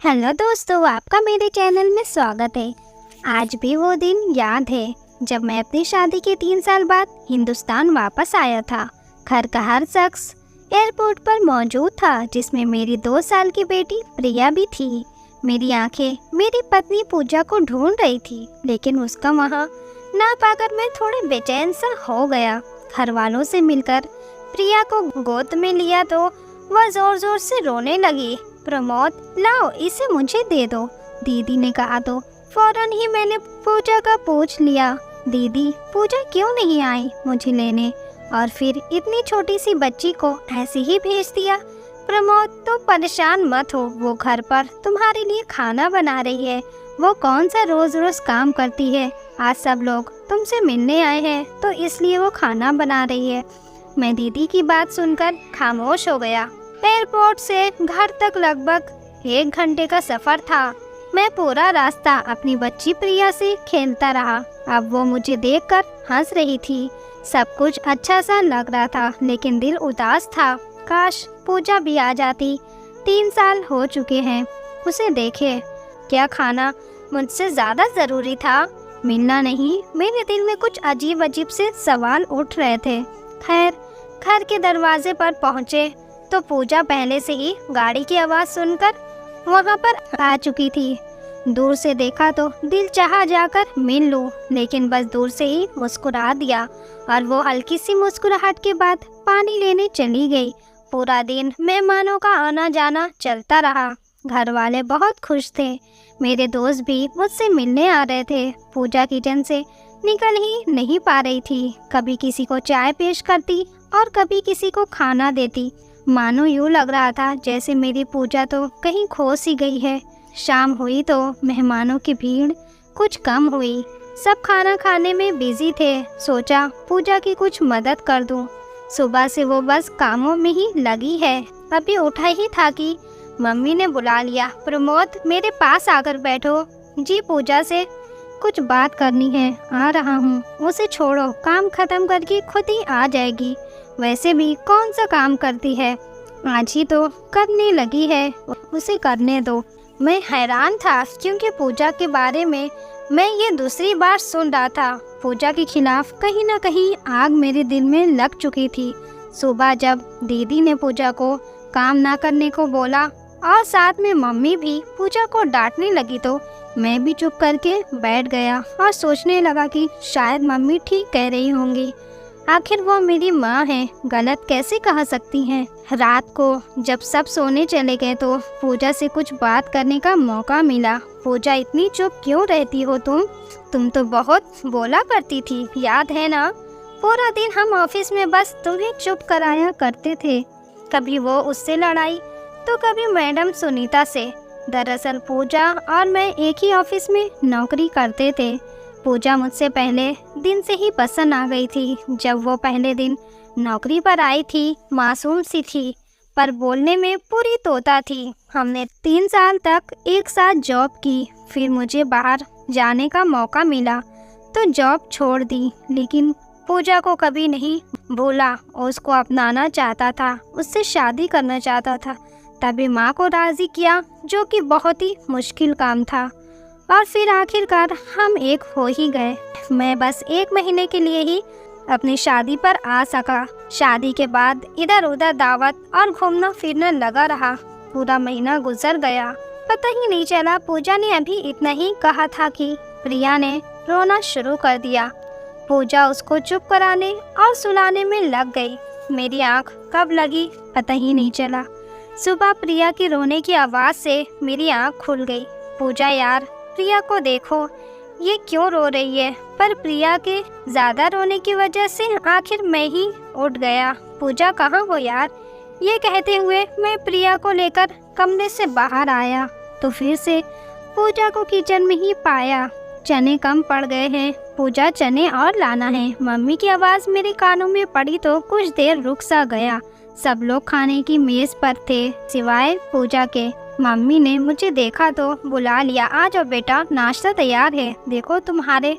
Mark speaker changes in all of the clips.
Speaker 1: Hello दोस्तों, आपका मेरे चैनल में स्वागत है। आज भी वो दिन याद है जब मैं अपनी शादी के 3 साल बाद हिंदुस्तान वापस आया था। घर का हर शख्स एयरपोर्ट पर मौजूद था, जिसमें मेरी 2 साल की बेटी प्रिया भी थी। मेरी आंखें मेरी पत्नी पूजा को ढूंढ रही थी, लेकिन उसका वहाँ ना पाकर मैं थोड़े बेचैन सा हो गया। घर वालों से मिलकर प्रिया को गोद में लिया तो वह जोर जोर से रोने लगी। प्रमोद, लाओ इसे मुझे दे दो, दीदी ने कहा तो फौरन ही मैंने पूजा का पूछ लिया। दीदी, पूजा क्यों नहीं आई मुझे लेने, और फिर इतनी छोटी सी बच्ची को ऐसे ही भेज दिया। प्रमोद, तो परेशान मत हो, वो घर पर तुम्हारे लिए खाना बना रही है। वो कौन सा रोज रोज काम करती है। आज सब लोग तुमसे मिलने आए हैं तो इसलिए वो खाना बना रही है। मैं दीदी की बात सुनकर खामोश हो गया। एयरपोर्ट से घर तक लगभग 1 घंटे का सफर था। मैं पूरा रास्ता अपनी बच्ची प्रिया से खेलता रहा। अब वो मुझे देखकर हंस रही थी। सब कुछ अच्छा सा लग रहा था, लेकिन दिल उदास था। काश पूजा भी आ जाती। 3 साल हो चुके हैं उसे देखे। क्या खाना मुझसे ज़्यादा ज़रूरी था? मिलना नहीं? मेरे दिल में कुछ अजीब अजीब से सवाल उठ रहे थे। खैर, घर के दरवाजे पर पहुँचे तो पूजा पहले से ही गाड़ी की आवाज़ सुनकर वहाँ पर आ चुकी थी। दूर से देखा तो दिल चाहा जाकर मिल लूं, लेकिन बस दूर से ही मुस्कुरा दिया और वो हल्की सी मुस्कुराहट के बाद पानी लेने चली गई। पूरा दिन मेहमानों का आना जाना चलता रहा। घर वाले बहुत खुश थे। मेरे दोस्त भी मुझसे मिलने आ रहे थे। पूजा किचन से निकल ही नहीं पा रही थी। कभी किसी को चाय पेश करती और कभी किसी को खाना देती। मानो यूँ लग रहा था जैसे मेरी पूजा तो कहीं खो सी गई है। शाम हुई तो मेहमानों की भीड़ कुछ कम हुई। सब खाना खाने में बिजी थे। सोचा पूजा की कुछ मदद कर दूं। सुबह से वो बस कामों में ही लगी है। अभी उठा ही था कि मम्मी ने बुला लिया। प्रमोद, मेरे पास आकर बैठो। जी, पूजा से कुछ बात करनी है। आ रहा हूँ। उसे छोड़ो, काम खत्म करके खुद ही आ जाएगी। वैसे भी कौन सा काम करती है, आज ही तो करने लगी है, उसे करने दो। मैं हैरान था क्योंकि पूजा के बारे में मैं ये दूसरी बार सुन रहा था। पूजा के खिलाफ कहीं ना कहीं आग मेरे दिल में लग चुकी थी। सुबह जब दीदी ने पूजा को काम ना करने को बोला और साथ में मम्मी भी पूजा को डांटने लगी तो मैं भी चुप करके बैठ गया और सोचने लगा कि शायद मम्मी ठीक कह रही होंगी। आखिर वो मेरी माँ है, गलत कैसे कह सकती हैं। रात को जब सब सोने चले गए तो पूजा से कुछ बात करने का मौका मिला। पूजा, इतनी चुप क्यों रहती हो तुम तो बहुत बोला करती थी, याद है ना? पूरा दिन हम ऑफिस में बस तुम्हें चुप कराया करते थे। कभी वो उससे लड़ाई तो कभी मैडम सुनीता से। दरअसल पूजा और मैं एक ही ऑफिस में नौकरी करते थे। पूजा मुझसे पहले दिन से ही पसंद आ गई थी। जब वो पहले दिन नौकरी पर आई थी, मासूम सी थी, पर बोलने में पूरी तोता थी। हमने 3 साल तक एक साथ जॉब की। फिर मुझे बाहर जाने का मौका मिला तो जॉब छोड़ दी, लेकिन पूजा को कभी नहीं भूला। उसको अपनाना चाहता था, उससे शादी करना चाहता था। तभी माँ को राज़ी किया, जो कि बहुत ही मुश्किल काम था। और फिर आखिरकार हम एक हो ही गए। मैं बस 1 महीने के लिए ही अपनी शादी पर आ सका। शादी के बाद इधर उधर दावत और घूमना फिरना लगा रहा। पूरा महीना गुजर गया, पता ही नहीं चला। पूजा ने अभी इतना ही कहा था कि प्रिया ने रोना शुरू कर दिया। पूजा उसको चुप कराने और सुलाने में लग गई। मेरी आँख कब लगी पता ही नहीं चला। सुबह प्रिया की रोने की आवाज़ से मेरी आँख खुल गई। पूजा, यार प्रिया को देखो, ये क्यों रो रही है। पर प्रिया के ज़्यादा रोने की वजह से आखिर मैं ही उठ गया। पूजा, कहाँ हो यार? ये कहते हुए मैं प्रिया को लेकर कमरे से बाहर आया तो फिर से पूजा को किचन में ही पाया। चने कम पड़ गए हैं पूजा, चने और लाना है। मम्मी की आवाज़ मेरे कानों में पड़ी तो कुछ देर रुक सा गया। सब लोग खाने की मेज़ पर थे सिवाय पूजा के। मम्मी ने मुझे देखा तो बुला लिया। आ जाओ बेटा, नाश्ता तैयार है। देखो तुम्हारे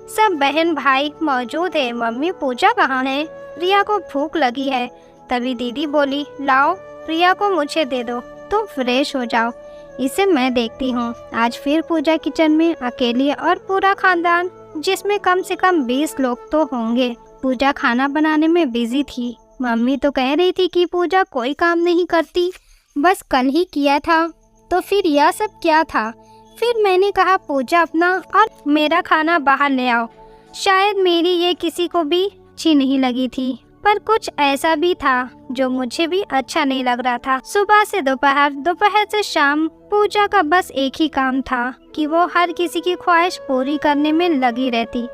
Speaker 1: सब बहन भाई मौजूद है। मम्मी, पूजा कहाँ है? प्रिया को भूख लगी है। तभी दीदी बोली, लाओ प्रिया को मुझे दे दो, तुम फ्रेश हो जाओ। इसे मैं देखती हूँ। आज फिर पूजा किचन में अकेली और पूरा खानदान, जिसमें कम से कम 20 लोग तो होंगे। पूजा खाना बनाने में बिजी थी। मम्मी तो कह रही थी कि पूजा कोई काम नहीं करती, बस कल ही किया था। तो फिर यह सब क्या था? फिर मैंने कहा पूजा अपना और मेरा खाना बाहर ले आओ। शायद मेरी ये किसी को भी अच्छी नहीं लगी थी, पर कुछ ऐसा भी था जो मुझे भी अच्छा नहीं लग रहा था। सुबह से दोपहर, दोपहर से शाम पूजा का बस एक ही काम था कि वो हर किसी की ख्वाहिश पूरी करने में लगी रहती।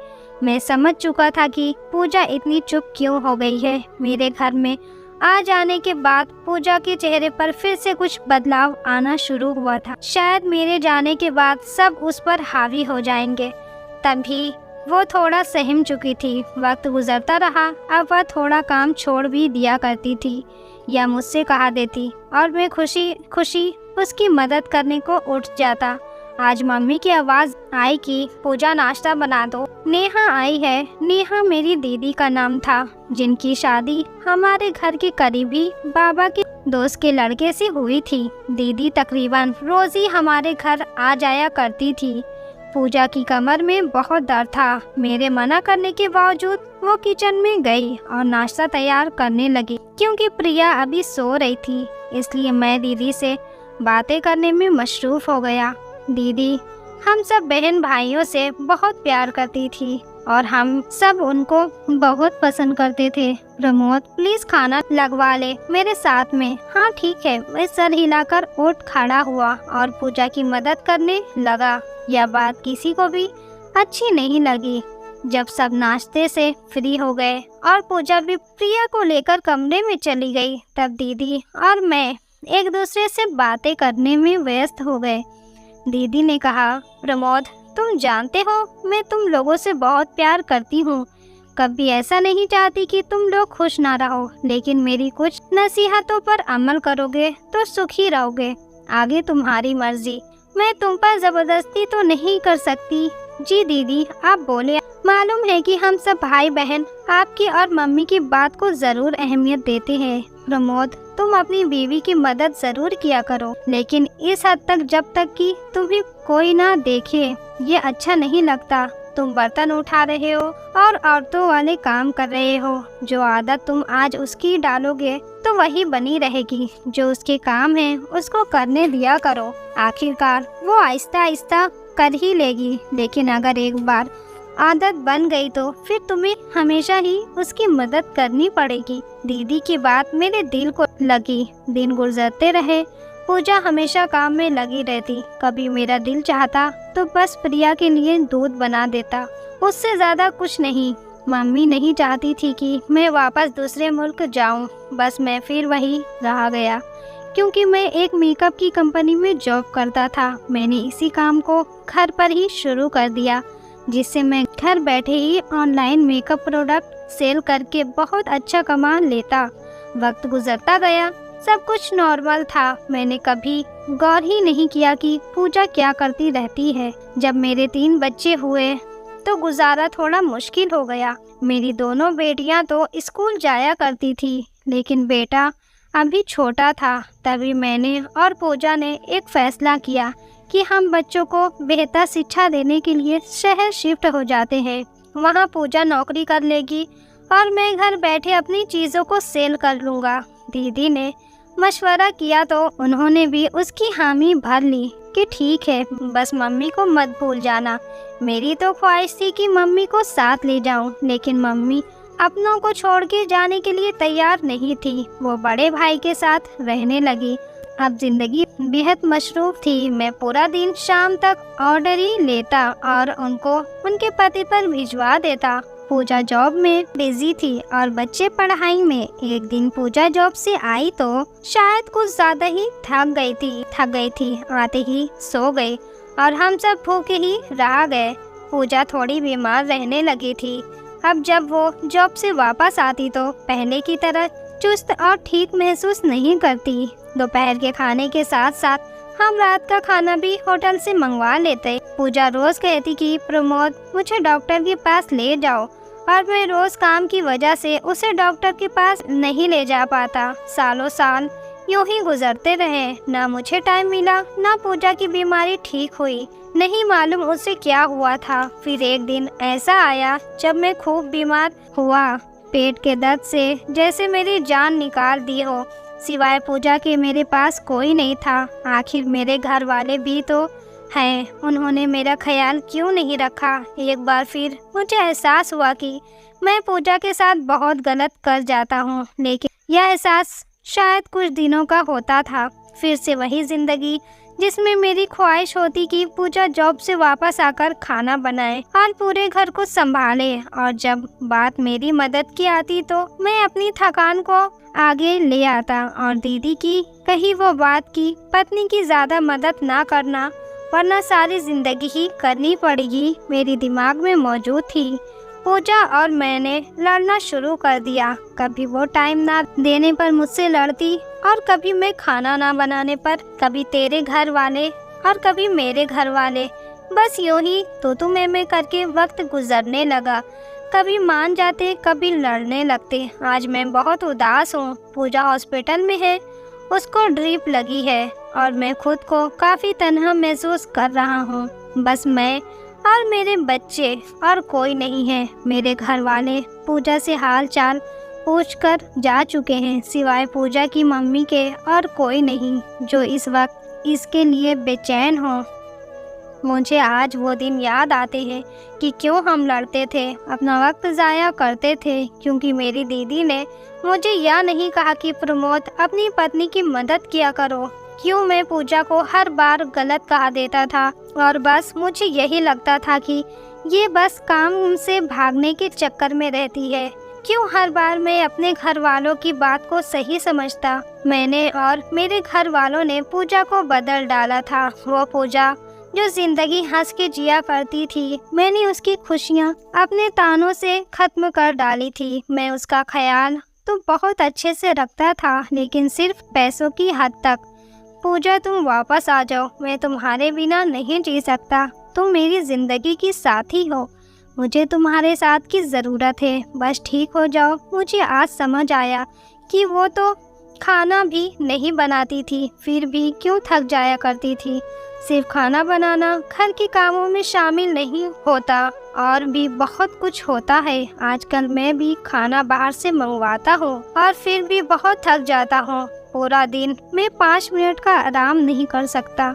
Speaker 1: मैं समझ चुका था कि पूजा इतनी चुप क्यों हो गई है। मेरे घर में आ जाने के बाद पूजा के चेहरे पर फिर से कुछ बदलाव आना शुरू हुआ था। शायद मेरे जाने के बाद सब उस पर हावी हो जाएंगे। तभी वो थोड़ा सहम चुकी थी। वक्त गुजरता रहा, अब वह थोड़ा काम छोड़ भी दिया करती थी या मुझसे कहा देती और मैं खुशी खुशी उसकी मदद करने को उठ जाता। आज मम्मी की आवाज़ आई कि पूजा नाश्ता बना दो। नेहा आई है। नेहा मेरी दीदी का नाम था, जिनकी शादी हमारे घर के करीबी बाबा के दोस्त के लड़के से हुई थी। दीदी तकरीबन रोज ही हमारे घर आ जाया करती थी। पूजा की कमर में बहुत दर्द था। मेरे मना करने के बावजूद वो किचन में गई और नाश्ता तैयार करने लगी। क्योंकि प्रिया अभी सो रही थी, इसलिए मैं दीदी से बातें करने में मशरूफ हो गया। दीदी हम सब बहन भाइयों से बहुत प्यार करती थी और हम सब उनको बहुत पसंद करते थे। प्रमोद प्लीज खाना लगवा ले मेरे साथ में। हाँ ठीक है। मैं सर हिलाकर उठ खड़ा हुआ और पूजा की मदद करने लगा। यह बात किसी को भी अच्छी नहीं लगी। जब सब नाश्ते से फ्री हो गए और पूजा भी प्रिया को लेकर कमरे में चली गई, तब दीदी और मैं एक दूसरे से बातें करने में व्यस्त हो गए। दीदी ने कहा, प्रमोद तुम जानते हो मैं तुम लोगों से बहुत प्यार करती हूँ। कभी ऐसा नहीं चाहती कि तुम लोग खुश ना रहो, लेकिन मेरी कुछ नसीहतों पर अमल करोगे तो सुखी रहोगे। आगे तुम्हारी मर्जी। मैं तुम पर जबरदस्ती तो नहीं कर सकती। जी दीदी आप बोले। मालूम है कि हम सब भाई बहन आपकी और मम्मी की बात को जरूर अहमियत देते हैं। प्रमोद तुम अपनी बीवी की मदद जरूर किया करो, लेकिन इस हद तक जब तक कि तुम्हें कोई ना देखे। ये अच्छा नहीं लगता। तुम बर्तन उठा रहे हो और औरतों वाले काम कर रहे हो। जो आदत तुम आज उसकी डालोगे तो वही बनी रहेगी। जो उसके काम है उसको करने दिया करो। आखिरकार वो आहिस्ता आहिस्ता कर ही लेगी। लेकिन अगर एक बार आदत बन गई तो फिर तुम्हें हमेशा ही उसकी मदद करनी पड़ेगी। दीदी की बात मेरे दिल को लगी। दिन गुजरते रहे। पूजा हमेशा काम में लगी रहती। कभी मेरा दिल चाहता तो बस प्रिया के लिए दूध बना देता, उससे ज़्यादा कुछ नहीं। मम्मी नहीं चाहती थी कि मैं वापस दूसरे मुल्क जाऊं, बस मैं फिर वही रह गया। क्योंकि मैं एक मेकअप की कंपनी में जॉब करता था, मैंने इसी काम को घर पर ही शुरू कर दिया, जिससे मैं घर बैठे ही ऑनलाइन मेकअप प्रोडक्ट सेल करके बहुत अच्छा कमा लेता। वक्त गुजरता गया, सब कुछ नॉर्मल था। मैंने कभी गौर ही नहीं किया कि पूजा क्या करती रहती है। जब मेरे 3 बच्चे हुए तो गुजारा थोड़ा मुश्किल हो गया। मेरी दोनों बेटियां तो स्कूल जाया करती थी, लेकिन बेटा अभी छोटा था। तभी मैंने और पूजा ने एक फैसला किया कि हम बच्चों को बेहतर शिक्षा देने के लिए शहर शिफ्ट हो जाते हैं। वहाँ पूजा नौकरी कर लेगी और मैं घर बैठे अपनी चीज़ों को सेल कर लूँगा। दीदी ने मशवरा किया तो उन्होंने भी उसकी हामी भर ली कि ठीक है, बस मम्मी को मत भूल जाना। मेरी तो ख्वाहिश थी कि मम्मी को साथ ले जाऊं, लेकिन मम्मी अपनों को छोड़ के जाने के लिए तैयार नहीं थी। वो बड़े भाई के साथ रहने लगी। अब जिंदगी बेहद मशरूफ थी। मैं पूरा दिन शाम तक ऑर्डर ही लेता और उनको उनके पति पर भिजवा देता। पूजा जॉब में बिजी थी और बच्चे पढ़ाई में। एक दिन पूजा जॉब से आई तो शायद कुछ ज्यादा ही थक गई थी। आते ही सो गई और हम सब भूखे ही रह गए। पूजा थोड़ी बीमार रहने लगी थी। अब जब वो जॉब से वापस आती तो पहले की तरह चुस्त और ठीक महसूस नहीं करती। दोपहर के खाने के साथ साथ हम रात का खाना भी होटल से मंगवा लेते। पूजा रोज कहती कि प्रमोद मुझे डॉक्टर के पास ले जाओ, और मैं रोज काम की वजह से उसे डॉक्टर के पास नहीं ले जा पाता। सालों साल यूं ही गुजरते रहे। ना मुझे टाइम मिला, ना पूजा की बीमारी ठीक हुई। नहीं मालूम उसे क्या हुआ था। फिर एक दिन ऐसा आया जब मैं खूब बीमार हुआ, पेट के दर्द से जैसे मेरी जान निकाल दी हो। सिवाय पूजा के मेरे पास कोई नहीं था। आखिर मेरे घर वाले भी तो हैं, उन्होंने मेरा ख्याल क्यों नहीं रखा। एक बार फिर मुझे एहसास हुआ कि मैं पूजा के साथ बहुत गलत कर जाता हूँ, लेकिन यह एहसास शायद कुछ दिनों का होता था। फिर से वही जिंदगी जिसमें मेरी ख्वाहिश होती कि पूजा जॉब से वापस आकर खाना बनाए और पूरे घर को संभाले, और जब बात मेरी मदद की आती तो मैं अपनी थकान को आगे ले आता और दीदी की कही वो बात की पत्नी की ज़्यादा मदद ना करना, वरना सारी जिंदगी ही करनी पड़ेगी, मेरी दिमाग में मौजूद थी। पूजा और मैंने लड़ना शुरू कर दिया। कभी वो टाइम ना देने पर मुझसे लड़ती और कभी मैं खाना ना बनाने पर, कभी तेरे घर वाले और कभी मेरे घर वाले। बस यूं ही तू मैं करके वक्त गुजरने लगा। कभी मान जाते, कभी लड़ने लगते। आज मैं बहुत उदास हूँ। पूजा हॉस्पिटल में है, उसको ड्रिप लगी है और मैं खुद को काफ़ी तन्हा महसूस कर रहा हूँ। बस मैं और मेरे बच्चे और कोई नहीं है। मेरे घर वाले पूजा से हाल चाल पूछकर जा चुके हैं। सिवाय पूजा की मम्मी के और कोई नहीं जो इस वक्त इसके लिए बेचैन हो। मुझे आज वो दिन याद आते हैं कि क्यों हम लड़ते थे, अपना वक्त ज़ाया करते थे, क्योंकि मेरी दीदी ने मुझे यह नहीं कहा कि प्रमोद अपनी पत्नी की मदद किया करो। क्यों मैं पूजा को हर बार गलत कहा देता था और बस मुझे यही लगता था कि ये बस काम से भागने के चक्कर में रहती है। क्यों हर बार मैं अपने घर वालों की बात को सही समझता। मैंने और मेरे घर वालों ने पूजा को बदल डाला था। वो पूजा जो जिंदगी हंस के जिया करती थी, मैंने उसकी खुशियाँ अपने तानों से खत्म कर डाली थी। मैं उसका ख्याल तो बहुत अच्छे से रखता था, लेकिन सिर्फ पैसों की हद तक। पूजा तुम वापस आ जाओ, मैं तुम्हारे बिना नहीं जी सकता। तुम मेरी ज़िंदगी की साथी हो, मुझे तुम्हारे साथ की ज़रूरत है। बस ठीक हो जाओ। मुझे आज समझ आया कि वो तो खाना भी नहीं बनाती थी, फिर भी क्यों थक जाया करती थी। सिर्फ खाना बनाना घर के कामों में शामिल नहीं होता, और भी बहुत कुछ होता है। आजकल मैं भी खाना बाहर से मंगवाता हूँ और फिर भी बहुत थक जाता हूँ। पूरा दिन मैं 5 मिनट का आराम नहीं कर सकता।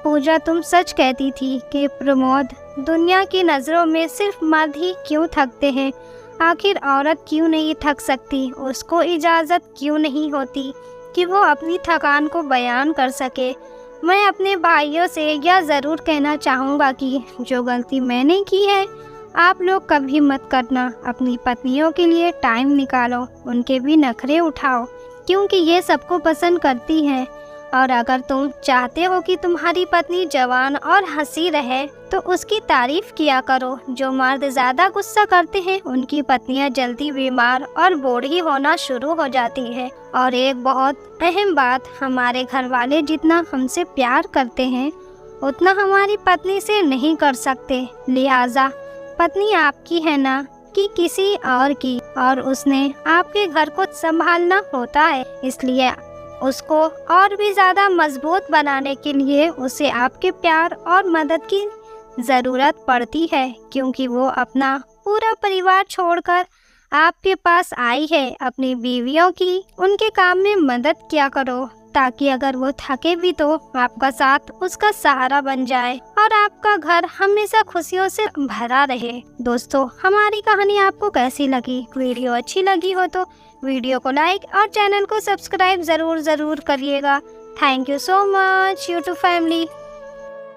Speaker 1: पूजा तुम सच कहती थी कि प्रमोद दुनिया की नज़रों में सिर्फ मर्द ही क्यों थकते हैं। आखिर औरत क्यों नहीं थक सकती? उसको इजाज़त क्यों नहीं होती कि वो अपनी थकान को बयान कर सके? मैं अपने भाइयों से यह ज़रूर कहना चाहूँगा कि जो गलती मैंने की है आप लोग कभी मत करना। अपनी पत्नियों के लिए टाइम निकालो, उनके भी नखरे उठाओ, क्योंकि ये सबको पसंद करती हैं। और अगर तुम चाहते हो कि तुम्हारी पत्नी जवान और हंसी रहे तो उसकी तारीफ किया करो। जो मर्द ज़्यादा गुस्सा करते हैं उनकी पत्नियां जल्दी बीमार और बूढ़ी होना शुरू हो जाती है। और एक बहुत अहम बात, हमारे घर वाले जितना हमसे प्यार करते हैं उतना हमारी पत्नी से नहीं कर सकते। लिहाजा पत्नी आपकी है ना कि किसी और की, और उसने आपके घर को संभालना होता है। इसलिए उसको और भी ज़्यादा मजबूत बनाने के लिए उसे आपके प्यार और मदद की ज़रूरत पड़ती है, क्योंकि वो अपना पूरा परिवार छोड़कर आपके पास आई है। अपनी बीवियों की उनके काम में मदद किया करो, ताकि अगर वो थके भी तो आपका साथ उसका सहारा बन जाए और आपका घर हमेशा खुशियों से भरा रहे। दोस्तों, हमारी कहानी आपको कैसी लगी? वीडियो अच्छी लगी हो तो वीडियो को लाइक और चैनल को सब्सक्राइब ज़रूर करिएगा। Thank you so much YouTube family.